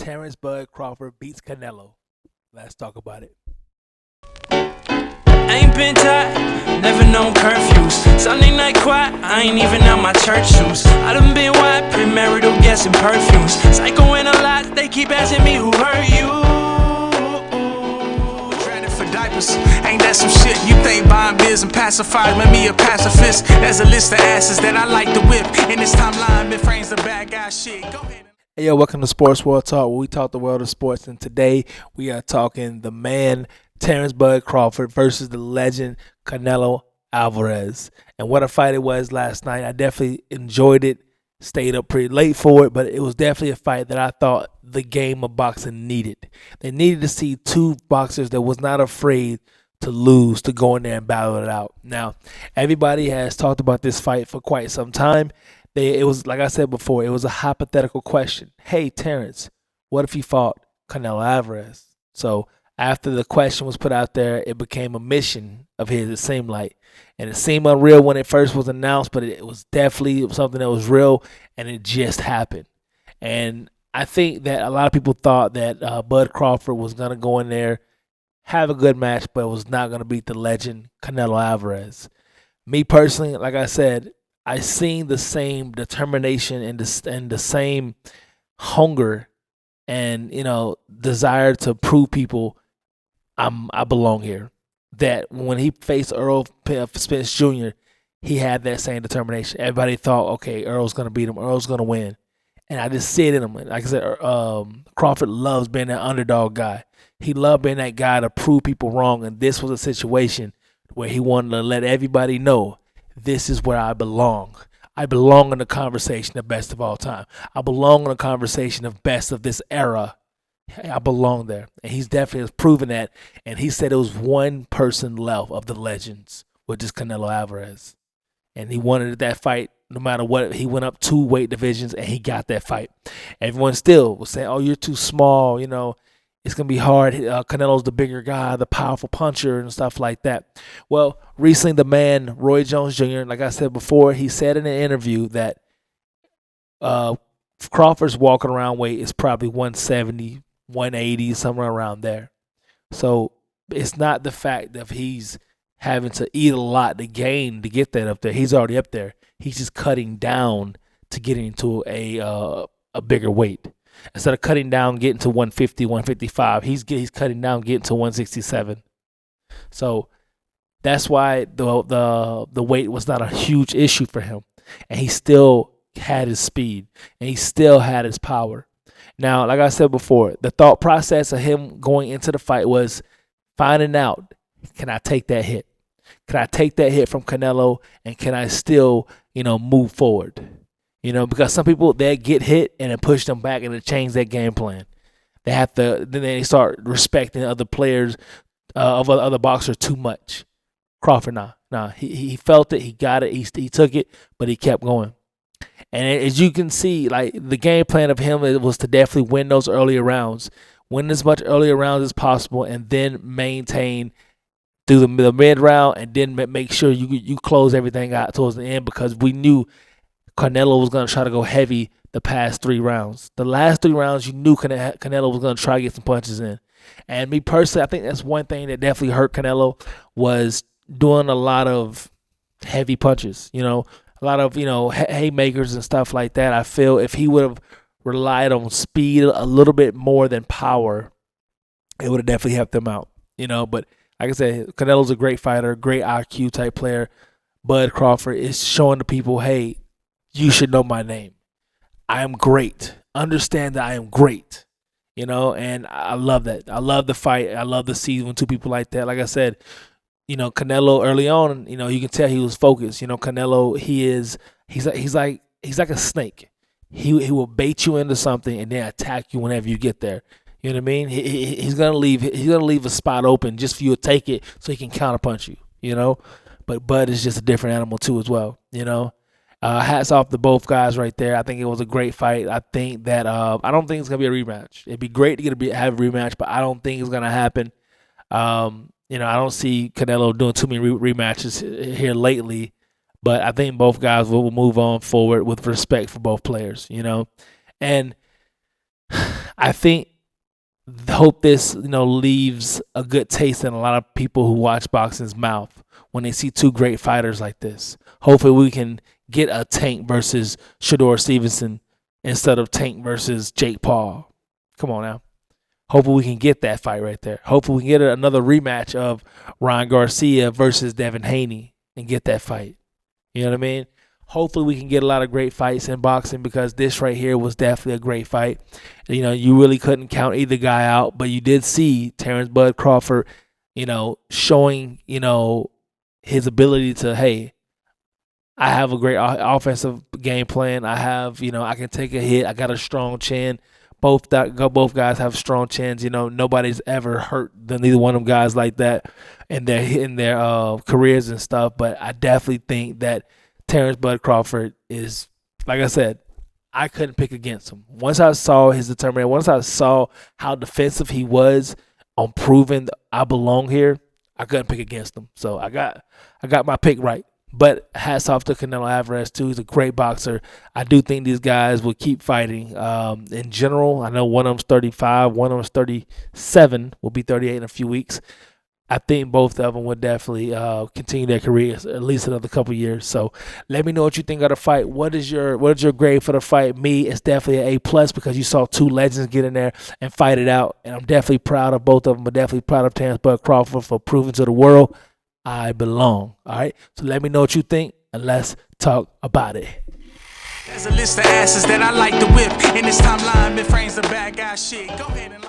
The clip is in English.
Terence Bud Crawford beats Canelo. Let's talk about it. Ain't been tight, never known curfews. Sunday night quiet, I ain't even out my church shoes. I done been white, premarital guessing perfumes. Psychoing a lot, they keep asking me who hurt you. Traded for diapers, ain't that some shit? You think buying beers and pacifiers made me a pacifist? There's a list of asses that I like to whip. In this timeline, it frames the bad guy shit. Go ahead. Hey, yo, welcome to Sports World Talk, where we talk the world of sports. And today we are talking the man, Terence Bud Crawford versus the legend Canelo Álvarez. And what a fight it was last night. I definitely enjoyed it, stayed up pretty late for it, but it was definitely a fight that I thought the game of boxing needed. They needed to see two boxers that was not afraid to lose, to go in there and battle it out. Now, everybody has talked about this fight for quite some time. It was, like I said before, it was a hypothetical question. Hey, Terence, what if you fought Canelo Álvarez? So after the question was put out there, it became a mission of his, it seemed like. And it seemed unreal when it first was announced, but it was definitely something that was real, and it just happened. And I think that a lot of people thought that Bud Crawford was going to go in there, have a good match, but was not going to beat the legend Canelo Álvarez. Me personally, like I said, I seen the same determination and the same hunger and, desire to prove people I belong here. That when he faced Earl Spence Jr., he had that same determination. Everybody thought, okay, Earl's going to beat him. Earl's going to win. And I just see it in him. Like I said, Crawford loves being that underdog guy. He loved being that guy to prove people wrong. And this was a situation where he wanted to let everybody know, this is where I belong. I belong in the conversation of best of all time. I belong in the conversation of best of this era. I belong there. And he's definitely proven that. And he said it was one person left of the legends, which is Canelo Álvarez. And he wanted that fight no matter what. He went up 2 weight divisions and he got that fight. Everyone still was saying, oh, you're too small, it's going to be hard. Canelo's the bigger guy, the powerful puncher and stuff like that. Well, recently the man, Roy Jones Jr., like I said before, he said in an interview that Crawford's walking around weight is probably 170, 180, somewhere around there. So it's not the fact that he's having to eat a lot to get that up there. He's already up there. He's just cutting down to get into a bigger weight. Instead of cutting down, getting to 150, 155, he's cutting down, getting to 167. So that's why the weight was not a huge issue for him. And he still had his speed. And he still had his power. Now, like I said before, the thought process of him going into the fight was finding out, can I take that hit? Can I take that hit from Canelo? And can I still, move forward? Because some people, they get hit and it push them back and it change their game plan. They have to, then they start respecting other players, of other boxers too much. Crawford, nah. He felt it, he got it, he took it, but he kept going. And as you can see, like the game plan of him was to definitely win those earlier rounds, win as much earlier rounds as possible, and then maintain through the mid round, and then make sure you close everything out towards the end, because we knew Canelo was going to try to go heavy the past 3 rounds. The last 3 rounds, you knew Canelo was going to try to get some punches in. And me personally, I think that's one thing that definitely hurt Canelo, was doing a lot of heavy punches, a lot of, haymakers and stuff like that. I feel if he would have relied on speed a little bit more than power, it would have definitely helped him out, But like I said, Canelo's a great fighter, great IQ type player. Bud Crawford is showing the people, hey, you should know my name. I am great. Understand that I am great. And I love that. I love the fight. I love to see when two people like that. Like I said, Canelo early on, you can tell he was focused. Canelo, he's like a snake. He will bait you into something and then attack you whenever you get there. You know what I mean? He's gonna leave a spot open just for you to take it so he can counterpunch you. But Bud is just a different animal too as well. Hats off to both guys right there. I think it was a great fight. I think that I don't think it's gonna be a rematch. It'd be great to have a rematch, but I don't think it's gonna happen. I don't see Canelo doing too many rematches here lately, but I think both guys will move on forward with respect for both players. And I hope this leaves a good taste in a lot of people who watch boxing's mouth when they see two great fighters like this. Hopefully we can get a Tank versus Shedeur Stevenson instead of Tank versus Jake Paul. Come on now. Hopefully we can get that fight right there. Hopefully we can get another rematch of Ryan Garcia versus Devin Haney and get that fight. You know what I mean? Hopefully we can get a lot of great fights in boxing, because this right here was definitely a great fight. You really couldn't count either guy out, but you did see Terence Bud Crawford, showing, his ability to, hey, I have a great offensive game plan. I have, I can take a hit. I got a strong chin. Both guys have strong chins. Nobody's ever hurt neither one of them guys like that in their careers and stuff. But I definitely think that Terence Bud Crawford is, like I said, I couldn't pick against him. Once I saw his determination, once I saw how defensive he was on proving I belong here, I couldn't pick against him. So I got my pick right. But hats off to Canelo Álvarez too. He's a great boxer. I do think these guys will keep fighting. In general, I know one of them's 35, one of them's 37, will be 38 in a few weeks. I think both of them would definitely continue their careers at least another couple years. So let me know what you think of the fight. What is your grade for the fight? Me, it's definitely an A+, because you saw two legends get in there and fight it out. And I'm definitely proud of both of them. I'm definitely proud of Terence Bud Crawford for proving to the world I belong. All right? So let me know what you think, and let's talk about it. There's a list of asses that I like to whip. In this timeline, it frames the bad guy shit. Go ahead and